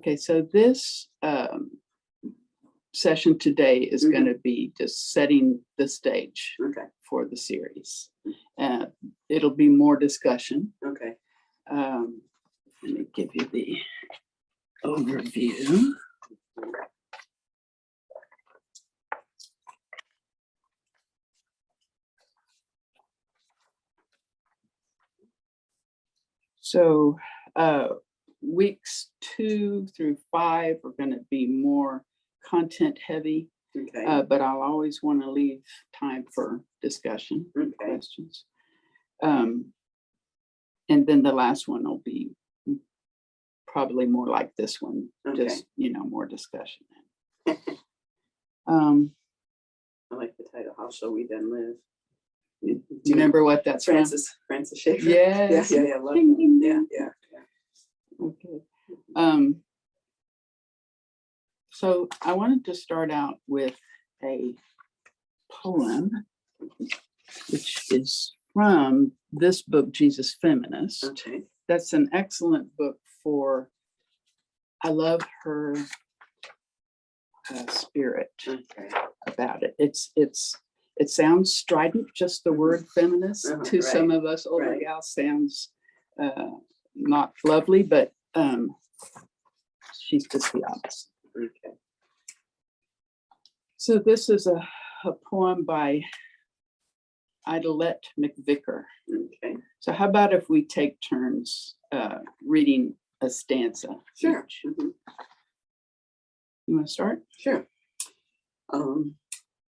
Okay, so this session today is going to be just setting the stage for the series. It'll be more discussion. Okay. Let me give you the overview. So weeks 2 through 5 are going to be more content heavy, but I'll always want to leave time for discussion, questions. And then the last one will be probably more like this one, just, more discussion. I like the title, How Shall We Then Live? Do you remember what that's Francis Schaeffer? Yes. Yeah, love that. Yeah. Okay. So I wanted to start out with a poem, which is from this book, Jesus Feminist. Okay. That's an excellent book for, I love her spirit about it. It sounds strident, just the word feminist to some of us older gals sounds not lovely, but she's just the opposite. Okay. So this is a poem by Idalette McVicker. Okay. So how about if we take turns reading a stanza? Sure. You want to start? Sure.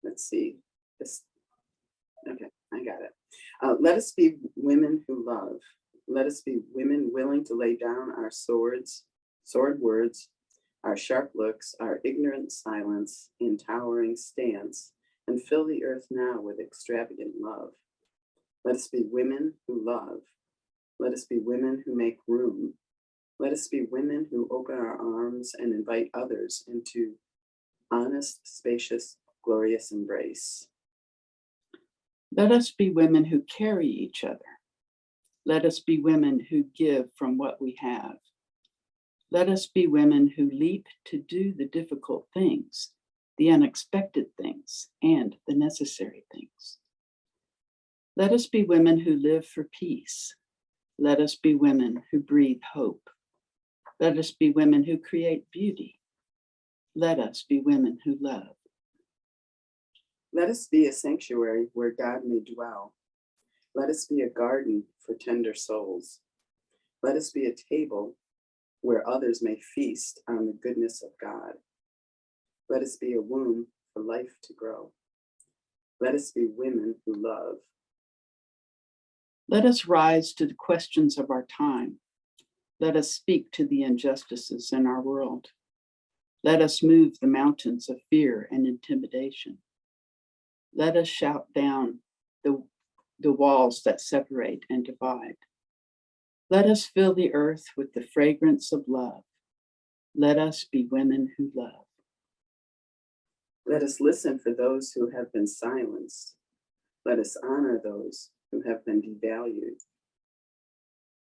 Let's see. Okay, I got it. Let us be women who love. Let us be women willing to lay down our sword words, our sharp looks, our ignorant silence in towering stance, and fill the earth now with extravagant love. Let us be women who love. Let us be women who make room. Let us be women who open our arms and invite others into honest, spacious, glorious embrace. Let us be women who carry each other. Let us be women who give from what we have. Let us be women who leap to do the difficult things, the unexpected things, and the necessary things. Let us be women who live for peace. Let us be women who breathe hope. Let us be women who create beauty. Let us be women who love. Let us be a sanctuary where God may dwell. Let us be a garden for tender souls. Let us be a table where others may feast on the goodness of God. Let us be a womb for life to grow. Let us be women who love. Let us rise to the questions of our time. Let us speak to the injustices in our world. Let us move the mountains of fear and intimidation. Let us shout down the walls that separate and divide. Let us fill the earth with the fragrance of love. Let us be women who love. Let us listen for those who have been silenced. Let us honor those who have been devalued.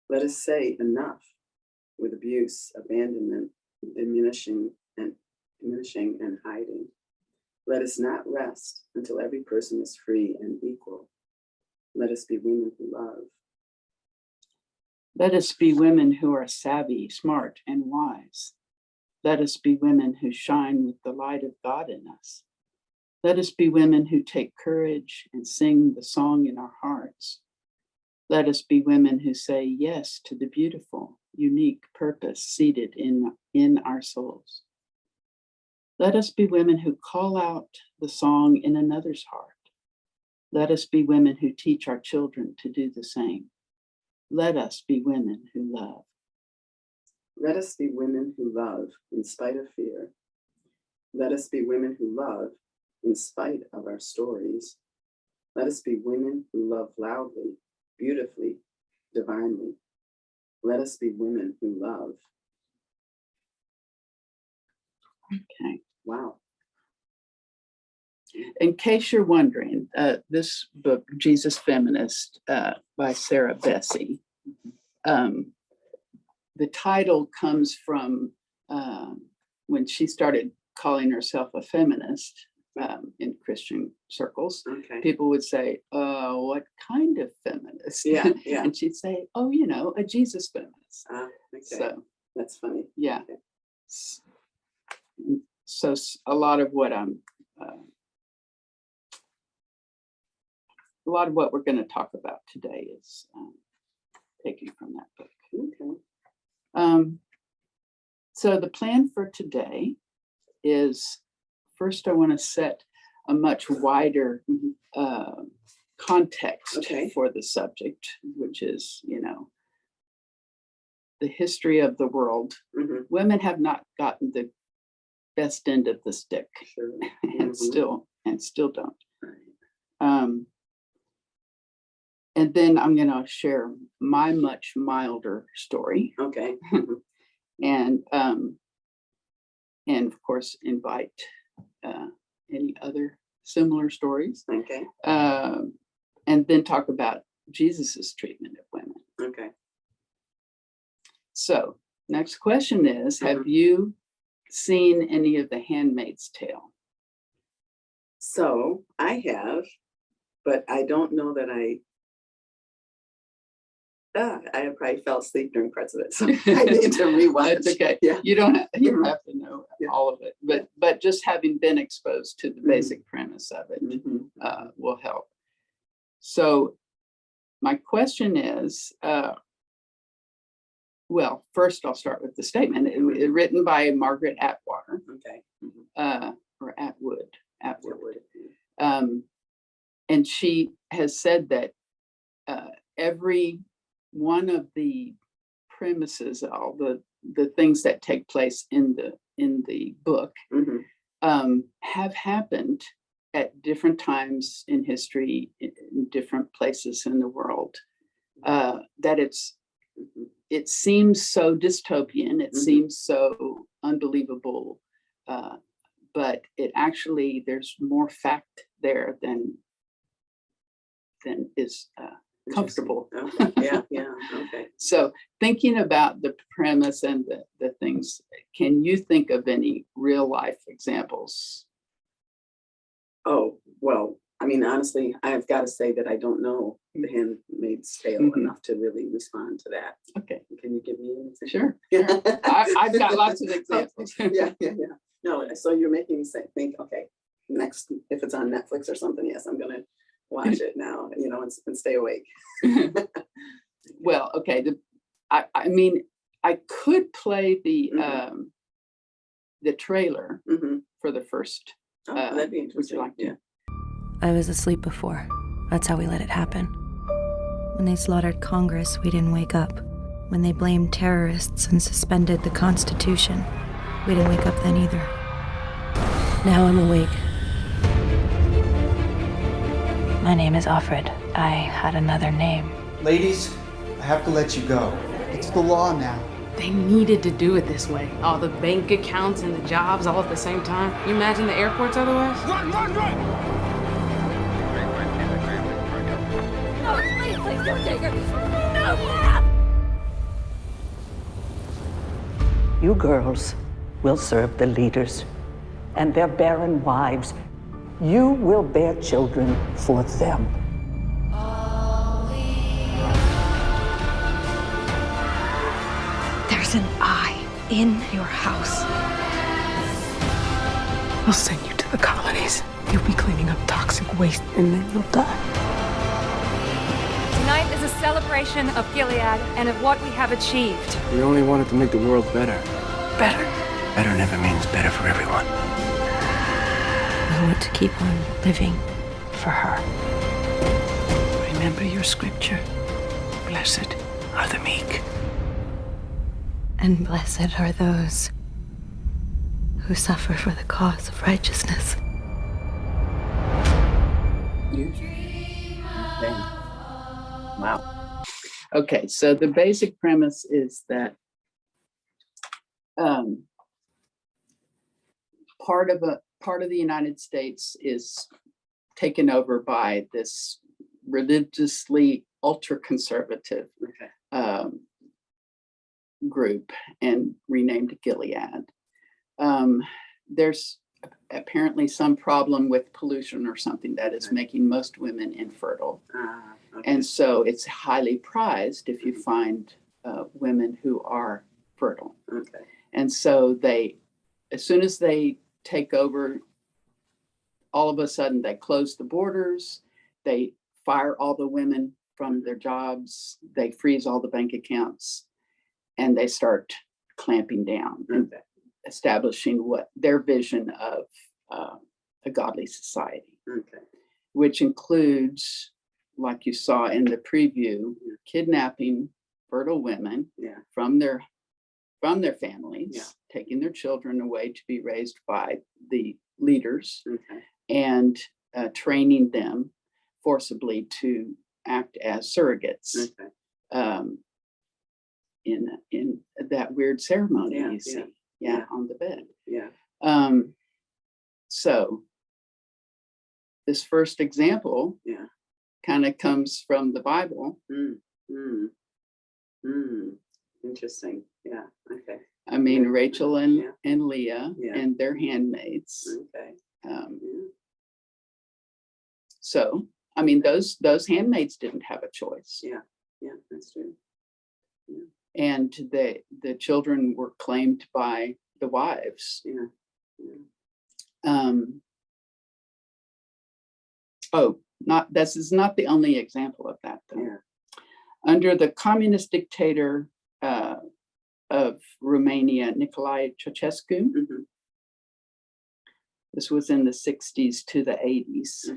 Let us say enough with abuse, abandonment, diminishing and hiding. Let us not rest until every person is free and equal. Let us be women who love. Let us be women who are savvy, smart, and wise. Let us be women who shine with the light of God in us. Let us be women who take courage and sing the song in our hearts. Let us be women who say yes to the beautiful, unique purpose seated in our souls. Let us be women who call out the song in another's heart. Let us be women who teach our children to do the same. Let us be women who love. Let us be women who love in spite of fear. Let us be women who love in spite of our stories. Let us be women who love loudly, beautifully, divinely. Let us be women who love. Okay. Wow. In case you're wondering, this book, Jesus Feminist, by Sarah Bessey, the title comes from when she started calling herself a feminist in Christian circles, Okay. people would say, what kind of feminist? Yeah, yeah. And she'd say, oh, you know, a Jesus feminist. Okay. So, That's funny. yeah. Okay. So a lot of what we're going to talk about today is taken from that book. Okay. So the plan for today is, first I want to set a much wider context Okay. for the subject, which is, you know, the history of the world. Mhm. Women have not gotten the best end of the stick, Sure. and still don't. Right. And then I'm going to share my much milder story, Okay. and of course invite any other similar stories, Okay. and then talk about Jesus's treatment of women. Okay. So next question is, have you seen any of The Handmaid's Tale? So I have, but I don't know that I probably fell asleep during parts of it. So I need to rewatch. That's okay. Yeah. You don't have, you Mhm. have to know Yeah. all of it, but just having been exposed to the basic premise of it Mhm. will help. So my question is, well, first I'll start with the statement. Written by Margaret Atwater, Okay. or Atwood. Atwood. And she has said that every one of the premises, all the things that take place in the book, Mhm. have happened at different times in history, in different places in the world. That it seems so dystopian, it seems so unbelievable, but it actually, there's more fact there than is comfortable. Okay. Yeah. Yeah. Okay. So thinking about the premise and the things, can you think of any real life examples? Oh, well, I mean, honestly, I've got to say that I don't know The Handmaid's Tale Mhm. enough to really respond to that. Okay, Can you give me an example? sure. Yeah. I've got lots of examples. Yeah. No, so you're making me think, okay, next, if it's on Netflix or something, yes, I'm going to watch it now, and stay awake. Well, okay. I mean, I could play the trailer Mhm. for the first. Oh, that'd be Would interesting. you like to? Yeah. I was asleep before. That's how we let it happen. When they slaughtered Congress, we didn't wake up. When they blamed terrorists and suspended the Constitution, we didn't wake up then either. Now I'm awake. My name is Offred. I had another name. Ladies, I have to let you go. It's the law now. They needed to do it this way. All the bank accounts and the jobs all at the same time. You imagine the airports otherwise? Run! No, please don't take her. No! You girls will serve the leaders and their barren wives. You will bear children for them. There's an eye in your house. I'll send you to the colonies. You'll be cleaning up toxic waste and then you'll die. Tonight is a celebration of Gilead and of what we have achieved. We only wanted to make the world better. Better. Better never means better for everyone. I want to keep on living for her. Remember your scripture. Blessed are the meek. And blessed are those who suffer for the cause of righteousness. Wow. Okay, so the basic premise is that part of the United States is taken over by this religiously ultra-conservative Okay. group and renamed Gilead. There's apparently some problem with pollution or something that is making most women infertile. Okay. And so it's highly prized if you find women who are fertile. Okay. And so as soon as they take over, all of a sudden they close the borders, they fire all the women from their jobs, they freeze all the bank accounts, and they start clamping down and establishing what their vision of a godly society, which includes, like you saw in the preview, kidnapping fertile women from their families, taking their children away to be raised by the leaders, and training them forcibly to act as surrogates in that weird ceremony you see on the bed. So this first example kind of comes from the Bible. Interesting. Yeah. Okay. I mean, Rachel and Leah and their handmaids. Okay. So, I mean, those handmaids didn't have a choice. Yeah. Yeah, that's true. And the children were claimed by the wives. This is not the only example of that, though. Under the communist dictator of Romania, Nicolae Ceausescu, this was in the 60s to the 80s.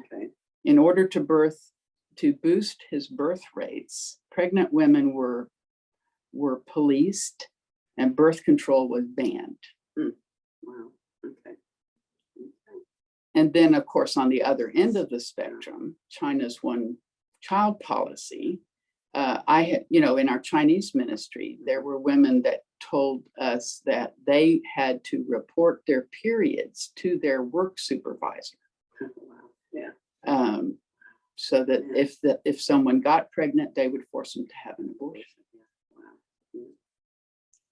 In order to boost his birth rates, pregnant women were policed and birth control was banned. Wow. Okay. And then, of course, on the other end of the spectrum, China's one-child policy. I had, in our Chinese ministry, there were women that told us that they had to report their periods to their work supervisor. Wow. Yeah. So that if someone got pregnant, they would force them to have an abortion. Wow.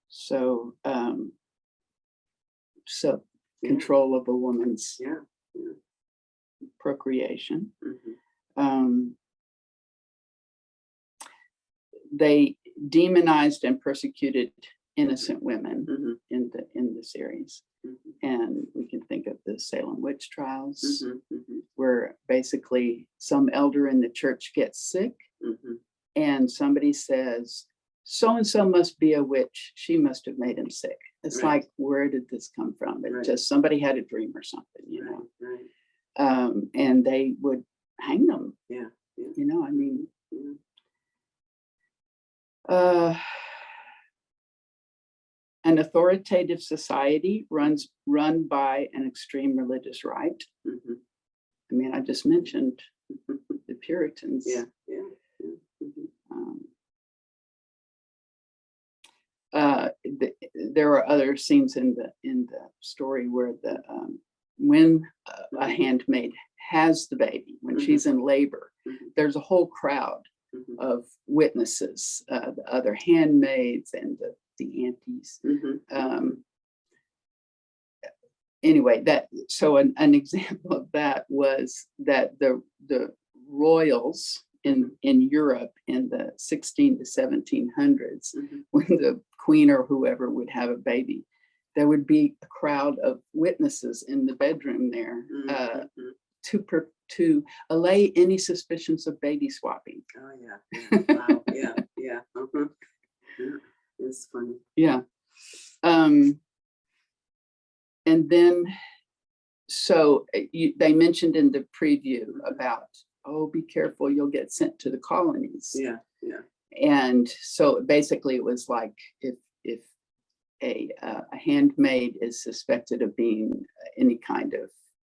So, control of a woman's procreation. They demonized and persecuted innocent women in the series, and we can think of the Salem witch trials, where basically some elder in the church gets sick, and somebody says, "So and so must be a witch. She must have made him sick." It's like, where did this come from? It just somebody had a dream or something, and they would hang them. I mean. An authoritative society run by an extreme religious right. I mean, I just mentioned the Puritans. There are other scenes in the story where when a handmaid has the baby, when she's in labor, there's a whole crowd of witnesses, the other handmaids and the aunties. Anyway, so an example of that was that the royals in Europe in the 16 to 1700s, when the queen or whoever would have a baby, there would be a crowd of witnesses in the bedroom there to allay any suspicions of baby swapping. Oh yeah. Wow. Yeah. It's funny. Yeah. And then, so they mentioned in the preview about, be careful, you'll get sent to the colonies. Yeah. And so basically it was like, if a handmaid is suspected of being any kind of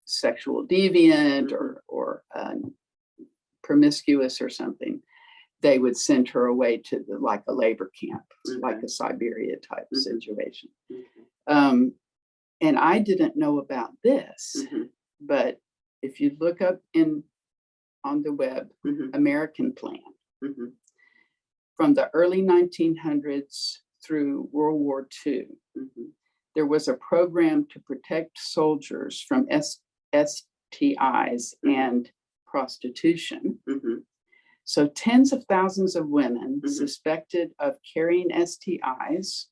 sexual deviant or promiscuous or something, they would send her away to like a labor camp, like a Siberia type situation. And I didn't know about this, but if you look up on the web, American Plan, from the early 1900s through World War II, Mhm. there was a program to protect soldiers from STIs and prostitution. Mhm. So tens of thousands of women Mhm. suspected of carrying STIs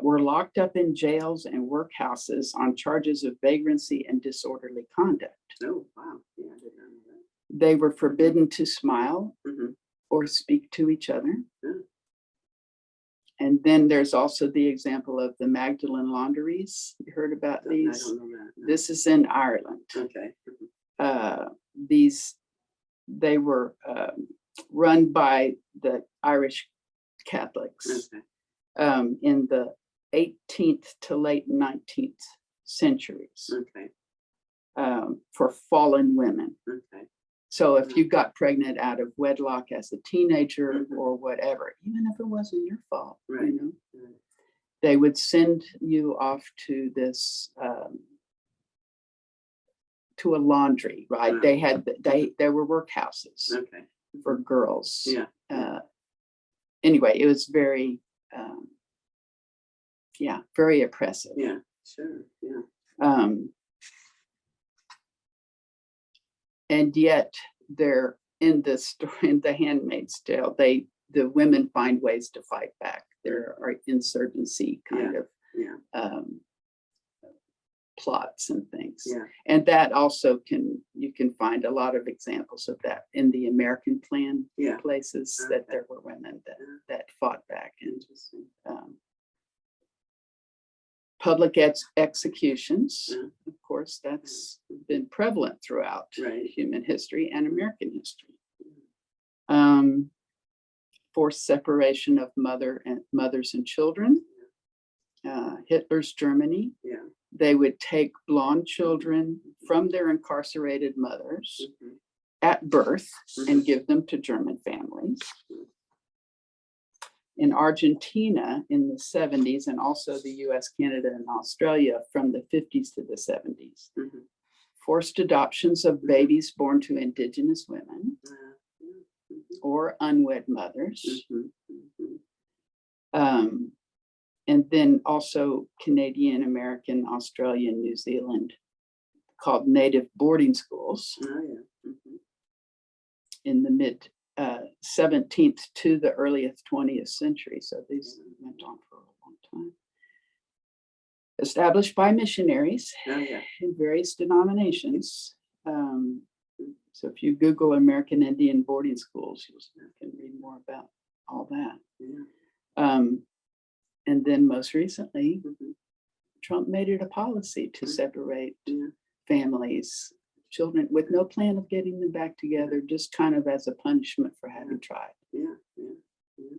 were locked up in jails and workhouses on charges of vagrancy and disorderly conduct. Oh, wow. Yeah, I did not know that. They were forbidden to smile Mhm. or speak to each other. Yeah. And then there's also the example of the Magdalene laundries. You heard about I these? don't know that. No. This is in Ireland. Okay. Mhm. They were run by the Irish Catholics Okay. in the 18th to late 19th centuries Okay. for fallen women. Okay. So if you got pregnant out of wedlock as a teenager Mhm. or whatever, even if it wasn't your fault, Right. Right. they would send you off to this to a laundry, right? Wow. There were workhouses Okay. for girls. Yeah. Anyway, it was very very oppressive. Yeah. Sure. Yeah. And yet they're in this story, in The Handmaid's Tale, the women find ways to fight back. There are insurgency kind of Yeah. plots and things. Yeah. And that also you can find a lot of examples of that in the American Plan Yeah. places, Okay. that there were women that fought back. And Interesting. public executions, Yeah. of course, that's been prevalent throughout Right. human history and American history. Forced separation of mothers and children. Hitler's Germany, Yeah. they would take blonde children from their incarcerated mothers Mhm. at birth and give them to German families. In Argentina in the 70s, and also the US, Canada, and Australia from the 50s to the 70s, Mhm. forced adoptions of babies born to Indigenous women Mhm. or unwed mothers. Mhm. Mhm. And then also Canadian, American, Australian, New Zealand, called native boarding schools Oh, yeah. Mhm. in the mid 17th to the earliest 20th century. So these went on for a long time. Established by missionaries Oh, yeah. in various denominations. So if you Google American Indian boarding schools, you can read more about all that. Yeah. And then most recently, Mhm. Trump made it a policy to Mhm. separate Yeah. families, children, with no plan of getting them back together, just kind of as a punishment for having tried. Yeah. Yeah. Yeah.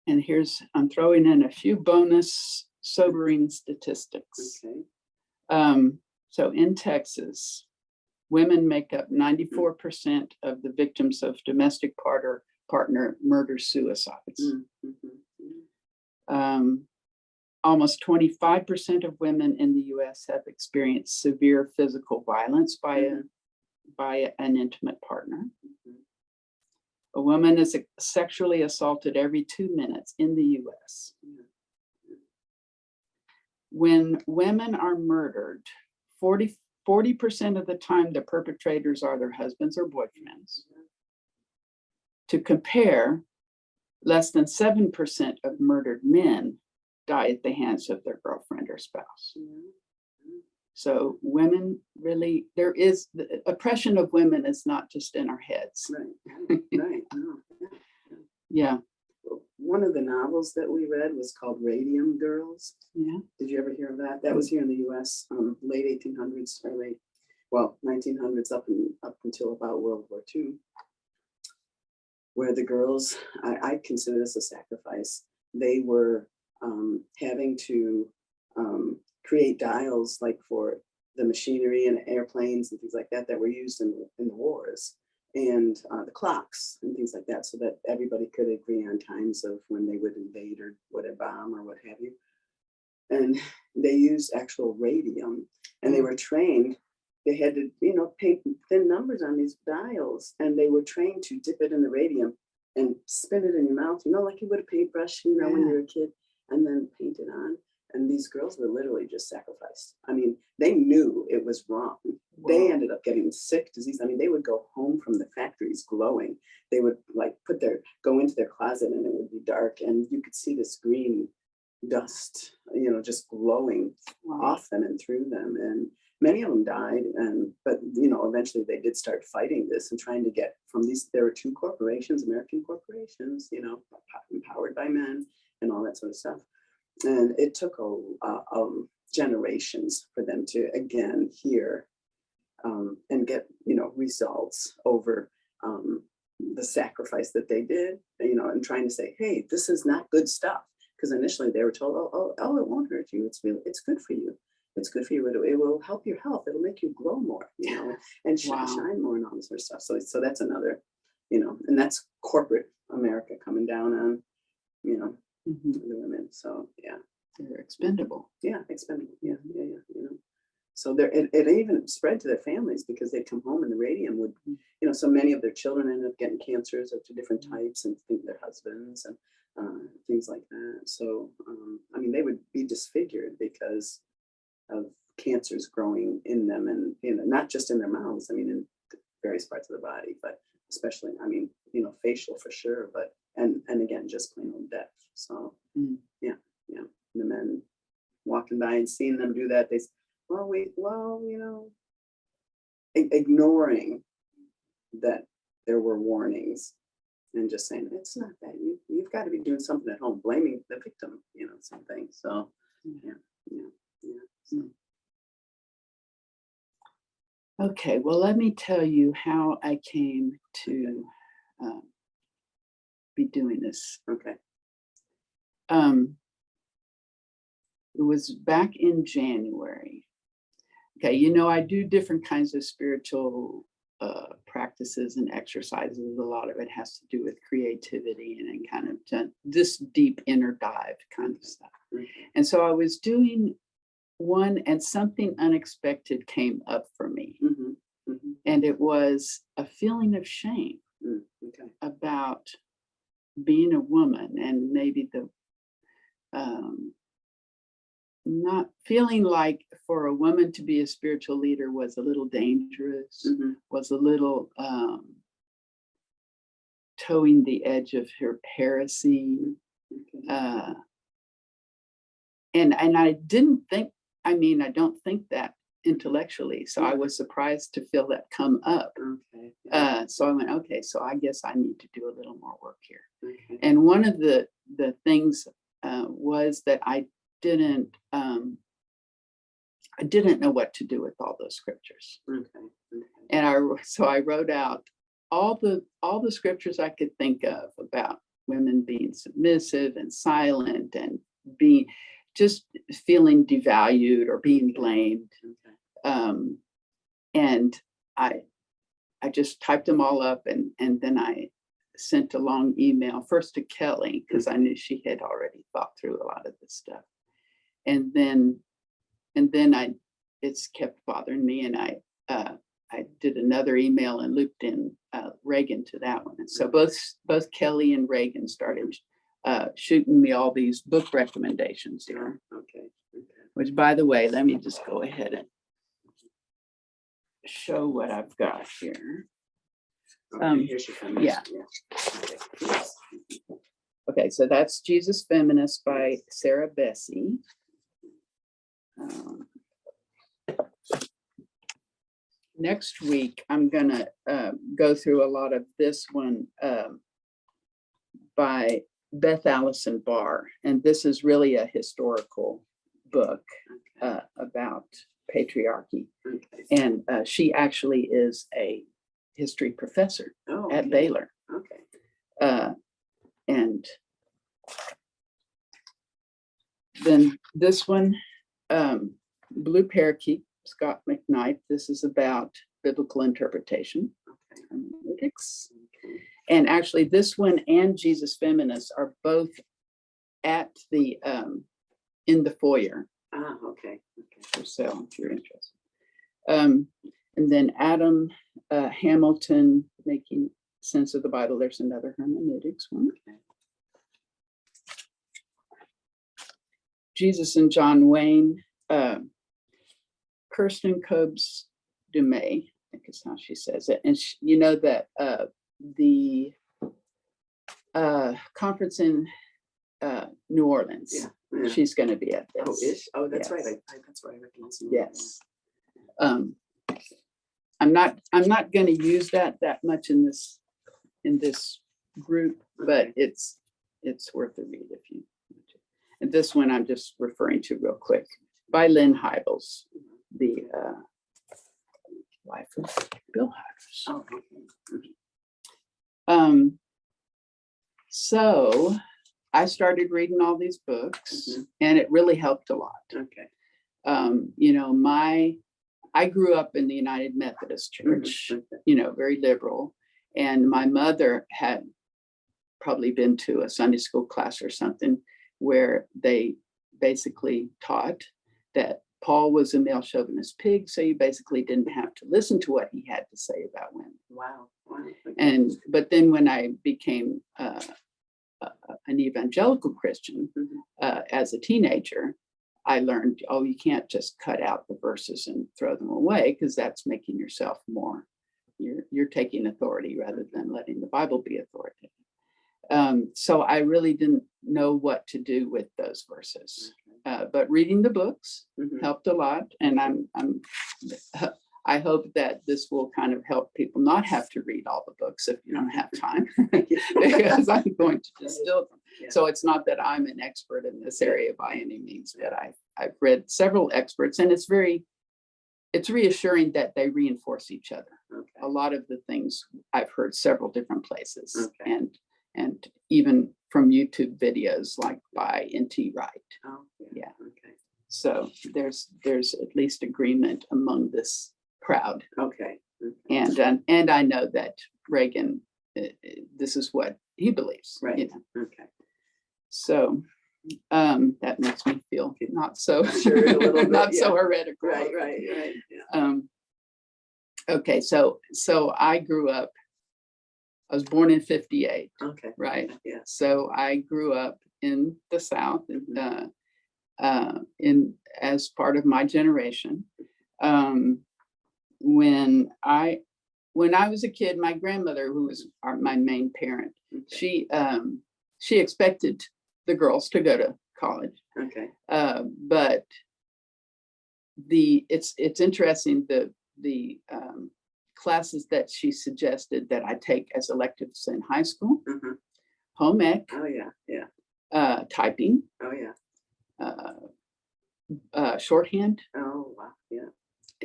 And I'm throwing in a few bonus sobering statistics. Okay. So in Texas, women make up 94% of the victims of domestic partner murder suicides. Mm. Mhm. Almost 25% of women in the US have experienced severe physical violence by an intimate partner. Mhm. A woman is sexually assaulted every 2 minutes in the US. Yeah. When women are murdered, 40% of the time the perpetrators are their husbands or boyfriends. To compare, less than 7% of murdered men die at the hands of their girlfriend or spouse. Yeah. So women really, the oppression of women is not just in our heads. Right. Right. No. Yeah. One of the novels that we read was called Radium Girls. Yeah. Did you ever hear of that? That was here in the U.S. Late 1800s, early, 1900s up until about World War II, where the girls, I consider this a sacrifice. They were having to create dials like for the machinery and airplanes and things like that were used in the wars, and the clocks and things like that, so that everybody could agree on times of when they would invade or would bomb or what have you. And they used actual radium, and they were trained. They had to, paint thin numbers on these dials, and they were trained to dip it in the radium and spin it in your mouth, like you would a paintbrush, when you were a kid, and then paint it on. And these girls were literally just sacrificed. I mean, they knew it was wrong. They ended up getting sick, disease. I mean, they would go home from the factories glowing. They would like go into their closet and it would be dark and you could see this green dust, just glowing off them and through them. And many of them died. But eventually they did start fighting this and trying to get from these, there were two corporations, American corporations, empowered by men and all that sort of stuff. And it took generations for them to again hear and get results over the sacrifice that they did, and trying to say, hey, this is not good stuff. Because initially they were told, oh, it won't hurt you. It's good for you. It's good for you. It will help your health. It'll make you glow more, and shine more and all this sort of stuff. So that's another, and that's corporate America coming down on, the women. So yeah, they're expendable. Yeah, expendable. Yeah. So it even spread to their families because they'd come home and the radium would, so many of their children ended up getting cancers of different types and their husbands and things like that. So I mean, they would be disfigured because of cancers growing in them, and not just in their mouths. I mean, in various parts of the body, but especially, I mean, facial for sure, but and again, just plain old death. So yeah. And the men walking by and seeing them do that, they say, ignoring that there were warnings and just saying, it's not that, you've got to be doing something at home, blaming the victim, something. So yeah. So. Okay, well, let me tell you how I came to be doing this. Okay. It was back in January. Okay, I do different kinds of spiritual practices and exercises. A lot of it has to do with creativity and kind of this deep inner dive kind of stuff. Mm-hmm. And so I was doing one and something unexpected came up for me. Mm-hmm. Mm-hmm. And it was a feeling of shame about being a woman, and maybe the not feeling like for a woman to be a spiritual leader was a little dangerous, was a little towing the edge of her heresy. And I didn't think, I don't think that intellectually. So I was surprised to feel that come up. So I went, okay, so I guess I need to do a little more work here. And one of the things was that I didn't know what to do with all those scriptures. And I wrote out all the scriptures I could think of about women being submissive and silent and being just feeling devalued or being blamed. And I just typed them all up and then I sent a long email first to Kelly because I knew she had already thought through a lot of this stuff. And then it's kept bothering me, and I did another email and looped in Reagan to that one. And so both Kelly and Reagan started shooting me all these book recommendations here. Okay. Which, by the way, let me just go ahead and show what I've got here. Here's your feminist. Yeah. Okay, so that's Jesus Feminist by Sarah Bessey. Next week, I'm gonna go through a lot of this one by Beth Allison Barr, and this is really a historical book about patriarchy. And she actually is a history professor at Baylor. And then this one, Blue Parakeet, Scott McKnight. This is about biblical interpretation, hermeneutics. And actually this one and Jesus Feminist are both at the in the foyer. For sale if you're interested. And then Adam Hamilton, Making sense of the Bible. There's another hermeneutics one. Jesus and John Wayne, Kirsten Cobes Dumais, I think is how she says it. And you know that the conference in New Orleans, Yeah. she's going to be at this. Oh, ish. Oh, that's Yes. right. That's why I recognize you. Yes. I'm not going to use that much in this group, but it's worth a read if you want to. And this one I'm just referring to real quick, by Lynn Hybels, the wife of Bill Hybels. Oh, okay. So I started reading all these books, and it really helped a lot. Okay. You know, I grew up in the United Methodist Church, you know, very liberal. And my mother had probably been to a Sunday school class or something where they basically taught that Paul was a male chauvinist pig. So you basically didn't have to listen to what he had to say about women. Wow. Okay. But then when I became an evangelical Christian as a teenager, I learned, oh, you can't just cut out the verses and throw them away, because that's making yourself more, you're taking authority rather than letting the Bible be authoritative. So I really didn't know what to do with those verses. But reading the books helped a lot. And I hope that this will kind of help people not have to read all the books if you don't have time, because I'm going to distill them. Yeah. So it's not that I'm an expert in this area by any means, but I've read several experts, and it's reassuring that they reinforce each other. Okay. A lot of the things I've heard several different places, Okay. and even from YouTube videos like by N.T. Wright. Oh, Yeah. Okay. So there's at least agreement among this crowd. Okay. And I know that Reagan, this is what he believes. Right. You know? Okay. So that makes me feel not so Sure, a little bit, not so yeah. heretical. Right. Yeah. Okay, so I grew up. I was born in 58. Okay. Right. Yeah. So I grew up in the South, in as part of my generation. When I was a kid, my grandmother, who was my main parent, she expected the girls to go to college. Okay. But it's interesting, the classes that she suggested that I take as electives in high school: home ec, Oh yeah. typing, Oh yeah. shorthand, Oh wow. Yeah.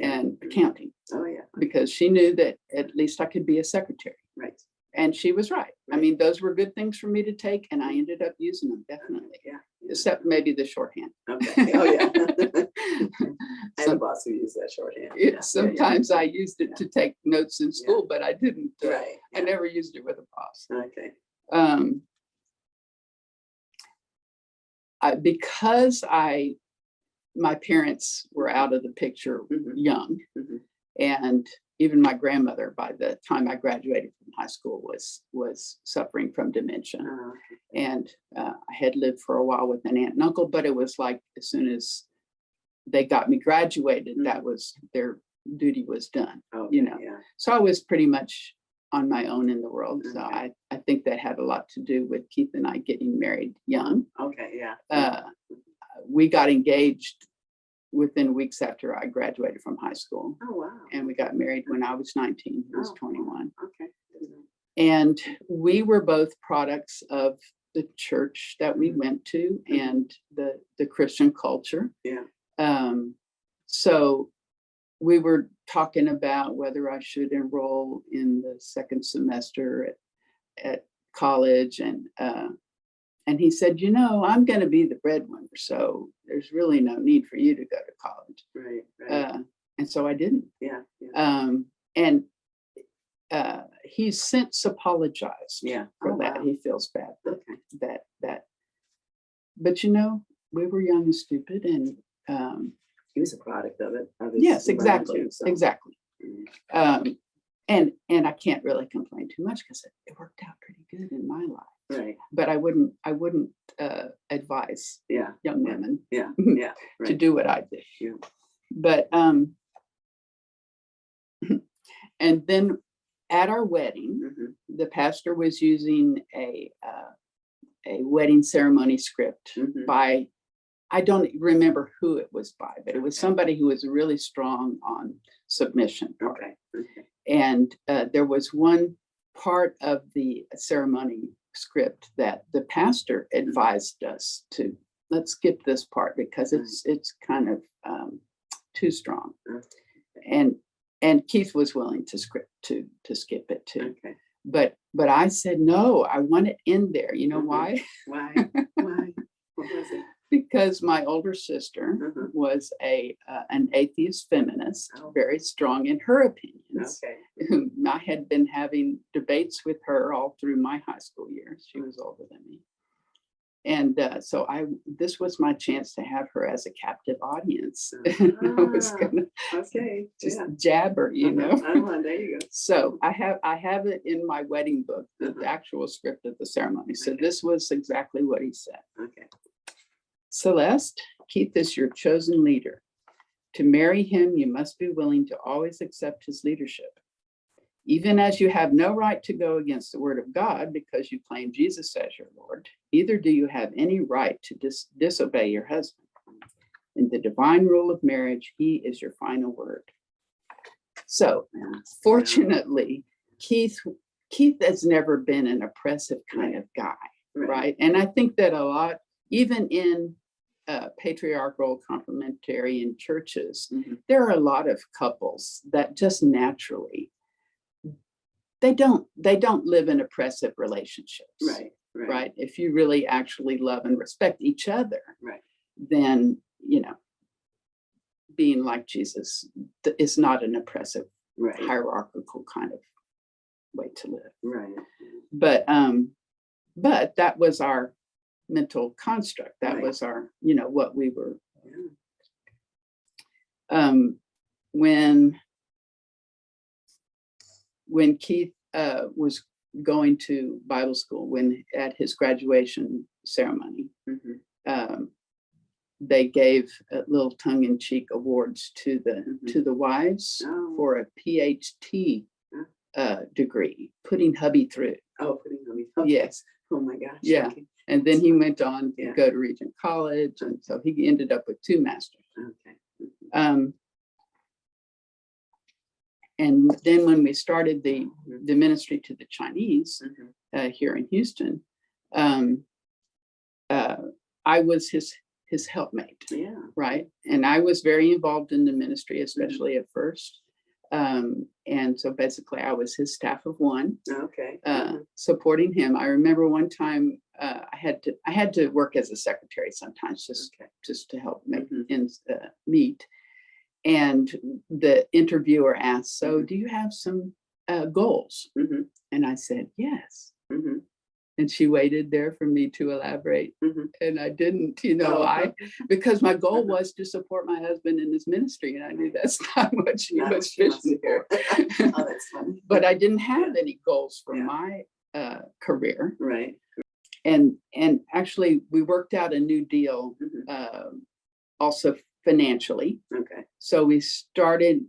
and accounting, Oh yeah. because she knew that at least I could be a secretary. Right. And she was right. I mean, those were good things for me to take, and I ended up using them, definitely. Yeah. Except maybe the shorthand. Okay. Oh yeah. I had a boss who used that shorthand. Sometimes I used it to take notes in school, but I didn't. Right. I never used it with a boss. Okay. Because my parents were out of the picture young, and even my grandmother, by the time I graduated from high school, was suffering from dementia. And I had lived for a while with an aunt and uncle, but it was like as soon as they got me graduated, that was their duty was done. Okay, you know. Yeah. So I was pretty much on my own in the world. So I think that had a lot to do with Keith and I getting married young. Okay. Yeah. We got engaged within weeks after I graduated from high school. Oh wow. And we got married when I was 19. He was 21. Okay. And we were both products of the church that we went to and the Christian culture. Yeah. So we were talking about whether I should enroll in the second semester at college, and he said, you know, I'm going to be the breadwinner, so there's really no need for you to go to college. Right. And so I didn't. Yeah. And he's since apologized for that. Wow. He feels bad that. But you know, we were young and stupid, and He was a product of it. Of his yes, exactly, environment, so. exactly. And I can't really complain too much because it worked out pretty good in my life. Right. But I wouldn't advise Yeah. young women Yeah. Yeah. to Right. do what I did. Yeah. But and then at our wedding, Mhm. the pastor was using a wedding ceremony script Mhm. by, I don't remember who it was by, but it was Okay. somebody who was really strong on submission part. Okay. Okay. And there was one part of the ceremony script that the pastor advised us to, let's skip this part because it's kind of too strong. Okay. And Keith was willing to skip it too. Okay. But I said, no, I want it in there. You know why? Why? Why? What was it? Because my older sister Mhm. was an atheist feminist, Oh. very strong in her opinions. Okay. I had been having debates with her all through my high school years. She was older than me. And so this was my chance to have her as a captive audience. I was gonna Okay. just Yeah. jab her, you know. There you go. So I have it in my wedding book, the Uh-huh. actual script of the ceremony. So Okay. this was exactly what he said. Okay. Celeste, Keith is your chosen leader. To marry him, you must be willing to always accept his leadership. Even as you have no right to go against the word of God because you claim Jesus as your Lord, neither do you have any right to disobey your husband. In the divine rule of marriage, he is your final word. So fortunately, Keith has never been an oppressive kind of guy, right? And I think that a lot, even in patriarchal complementarian churches, there are a lot of couples that just naturally, they don't live in oppressive relationships. Right. If you really actually love and respect each other, then, you know, being like Jesus is not an oppressive, hierarchical kind of way to live. But that was our mental construct. That was our, you know, what we were. When Keith was going to Bible school, at his graduation ceremony, they gave little tongue-in-cheek awards to the wives for a PhD degree, putting hubby through. Oh, putting hubby. Okay. Yes. Oh my gosh. Yeah. Okay. And then he went on to go to Regent College, and so he ended up with 2 masters. Okay. And then when we started the ministry to the Chinese here in Houston, I was his helpmate, right? And I was very involved in the ministry, especially at first. And so basically I was his staff of one, supporting him. I remember one time I had to work as a secretary sometimes just to help make ends meet. And the interviewer asked, so do you have some goals? And I said, yes. And she waited there for me to elaborate. And I didn't, you know, because my goal was to support my husband in his ministry. And I knew that's not what she was fishing here. Oh, that's funny. But I didn't have any goals for my career. Right. And actually, we worked out a new deal also financially. Okay. So we started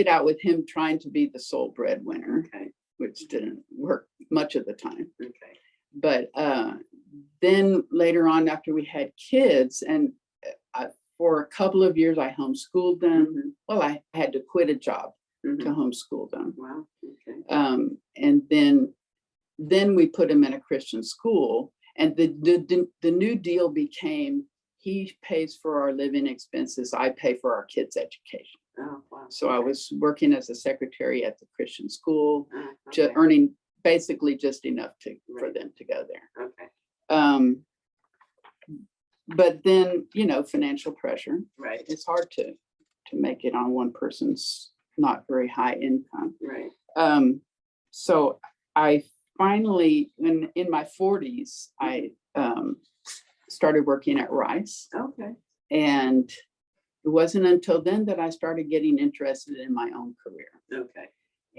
out with him trying to be the sole breadwinner, which didn't work much of the time. Okay. But then later on, after we had kids, and for a couple of years, I homeschooled them. Well, I had to quit a job to homeschool them. Wow. Okay. And then we put him in a Christian school, and the new deal became, he pays for our living expenses, I pay for our kids' education. Oh, wow. So I was working as a secretary at the Christian school, Okay. earning basically just enough for them to go there. Okay. But then, you know, financial pressure. Right. It's hard to make it on one person's not very high income. Right. So I finally, in my 40s, I started working at Rice. Okay. And it wasn't until then that I started getting interested in my own career. Okay.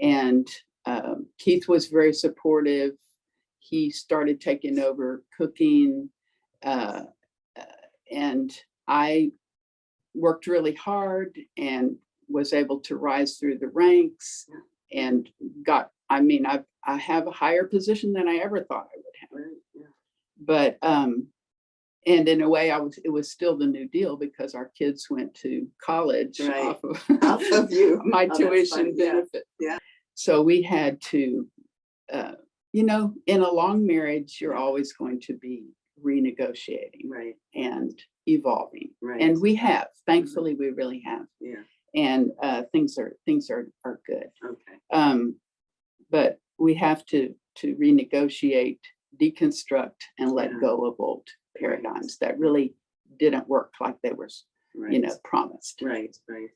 And Keith was very supportive. He started taking over cooking, and I worked really hard and was able to rise through the ranks and got, I mean, I have a higher position than I ever thought I would have. Right. Yeah. But and in a way, it was still the New Deal because our kids went to college Right. off Of you. my Oh, that's tuition fun. Yeah. benefit. Yeah. So we had to, you know, in a long marriage, you're always going to be renegotiating Right. and evolving. Right. And we have, thankfully, we really have. Yeah. And things are good. Okay. But we have to renegotiate, deconstruct, and let Yeah. go of old paradigms that really didn't work like they were, Right. you know, promised. Right. Right.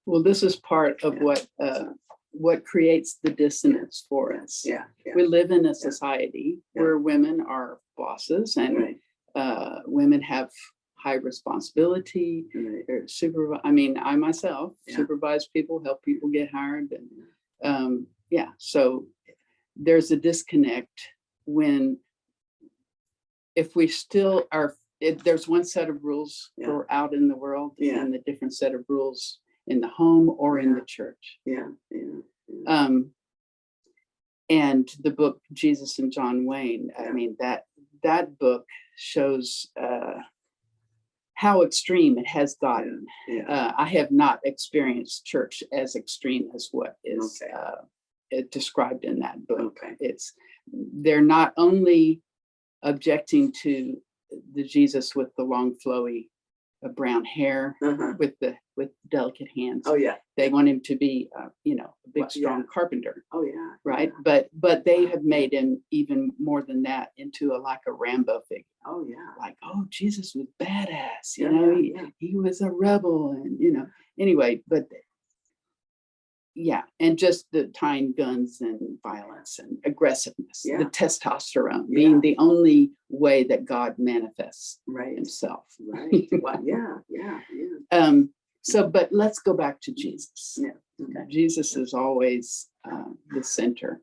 Well, this is part of Yeah. what creates the dissonance for us. Yeah. Yeah. We live in a society Yeah. where women are bosses and Right. women have high responsibility. Right. I mean, I myself Yeah. supervise people, help people get hired, and so there's a disconnect when if we still are. There's one set of rules Yeah. for out in the world, Yeah. and the different set of rules in the home or in Yeah. the church. Yeah. Yeah. And the book Jesus and John Wayne, I mean, that book shows how extreme it has gotten. Yeah. I have not experienced church as extreme as what is Okay. described in that book. Okay. They're not only objecting to the Jesus with the long flowy brown hair Uh-huh. with delicate hands. Oh yeah. They want him to be, you know, a big, Well, yeah. strong carpenter, Oh yeah. right? Yeah. But they have made him even more than that into like a Rambo figure. Oh yeah. Like, oh, Jesus was badass, you Yeah, know, yeah. he was a rebel, and you know, anyway, but yeah, and just the tying guns and violence and aggressiveness, Yeah. the testosterone Yeah. being the only way that God manifests Right. himself. Right. Well, yeah. Yeah. Yeah. So, but let's go back to Jesus. Yeah. Okay. Jesus is always the center,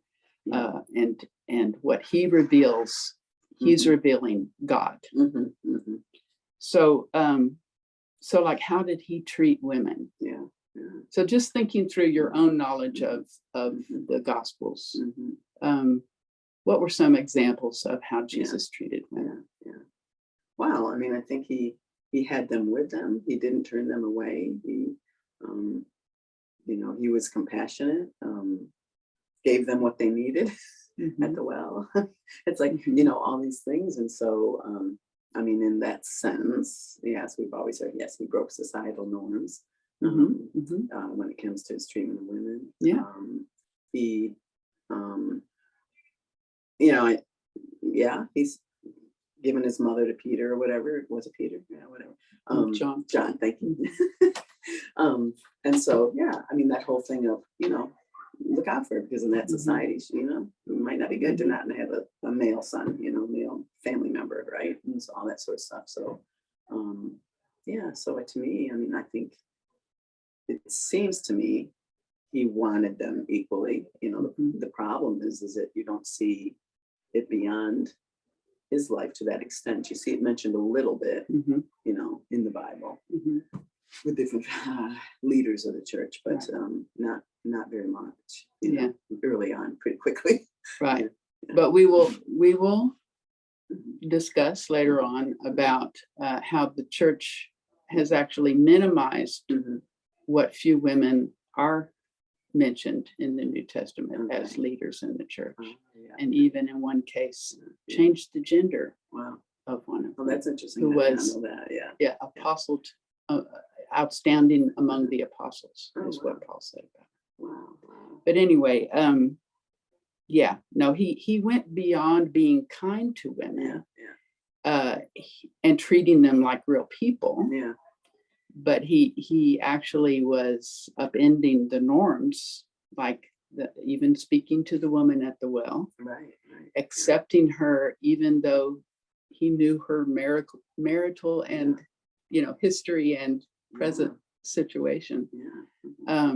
and what he reveals, he's revealing God. Mm-hmm. Mm-hmm. So, so like, how did he treat women? Yeah. Yeah. So, just thinking through your own knowledge of the Gospels, Mm-hmm. what were some examples of how Jesus treated women? Yeah. Yeah. Wow. I mean, I think he had them with them. He didn't turn them away. He, you know, he was compassionate. Gave them what they needed at the well. It's like, you know, all these things. And so, I mean, in that sense, yes, we've always heard, yes, he broke societal norms when it comes to his treatment of women. Yeah. He, you know, he's given his mother to Peter or whatever. Was it Peter? Yeah, whatever. John, thank you. And so, yeah, I mean, that whole thing of, you know, look out for it, because in that society, you know, it might not be good to not have a male son, you know, male family member, right? And so all that sort of stuff. So, yeah, so to me, I mean, I think it seems to me he wanted them equally. You know, the problem is that you don't see it beyond his life to that extent. You see it mentioned a little bit, you know, in the Bible with different leaders of the church, but not very much. You know, early on, pretty quickly. Right. Yeah. But we will discuss later on about how the church has actually minimized what few women are mentioned in the New Testament as leaders in the church. And even in one case, changed the gender of one of them. Oh, that's interesting. Who I did not was know that. apostle, outstanding among the apostles, is what Paul said about it. Wow. But anyway, he went beyond being kind to women and treating them like real people. Yeah. But he actually was upending the norms, like even speaking to the woman at the well, Right. accepting her even though he knew her marital and, you know, history and present situation. Yeah.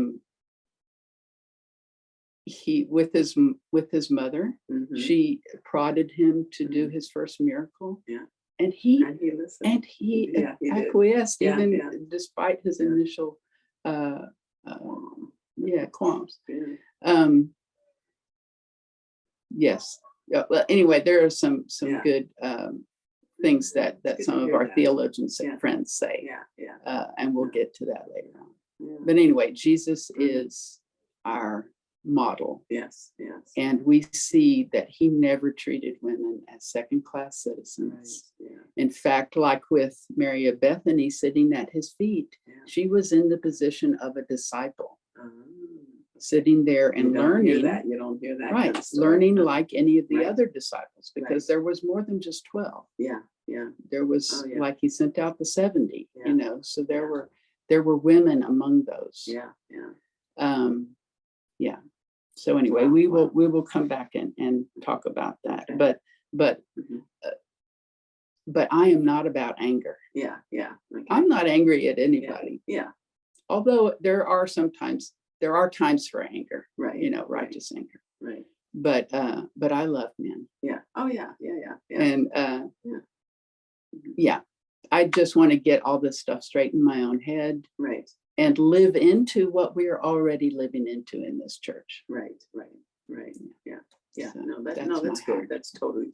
He with his mother, Mhm. she prodded him to do his first miracle. Yeah. And he And he listened. and he Yeah, he did. acquiesced, Yeah, even yeah. despite his Yeah. initial qualms. Yeah. Yes. Yeah, well, anyway, there are some Yeah. good things that good to some of hear our that. theologians Yeah. friends say, Yeah. Yeah. and we'll get to that later on. Yeah. But anyway, Jesus Mhm. is our model, Yes. Yes. and we see that he never treated women as second-class citizens. Right. Yeah. In fact, like with Mary of Bethany sitting at his feet, Yeah. she was in the position of a disciple, Um, sitting there you and don't hear learning. that. You don't hear that. Right, kind of story. learning No. like any of the Right. other disciples, because Right. there was more than just 12. Yeah. Yeah. There was Oh, yeah. like he sent out the 70, Yeah. so there Yeah. were women among those. Yeah. Yeah. Yeah. So anyway, Wow, we wow. will come back and talk about that. Okay. But Mhm. I am not about anger. Yeah. Yeah. Okay. I'm not angry at anybody. Yeah. Although there are times for anger, Right. righteous anger. Right. But I love men. Yeah. Oh yeah. Yeah. Yeah. Yeah. And Yeah. yeah, I just want to get all this stuff straight in my own head Right. and live into what we are already living into in this church. Right. Right. Right. Yeah. Yeah. So No, that's that's my good. heart. That's totally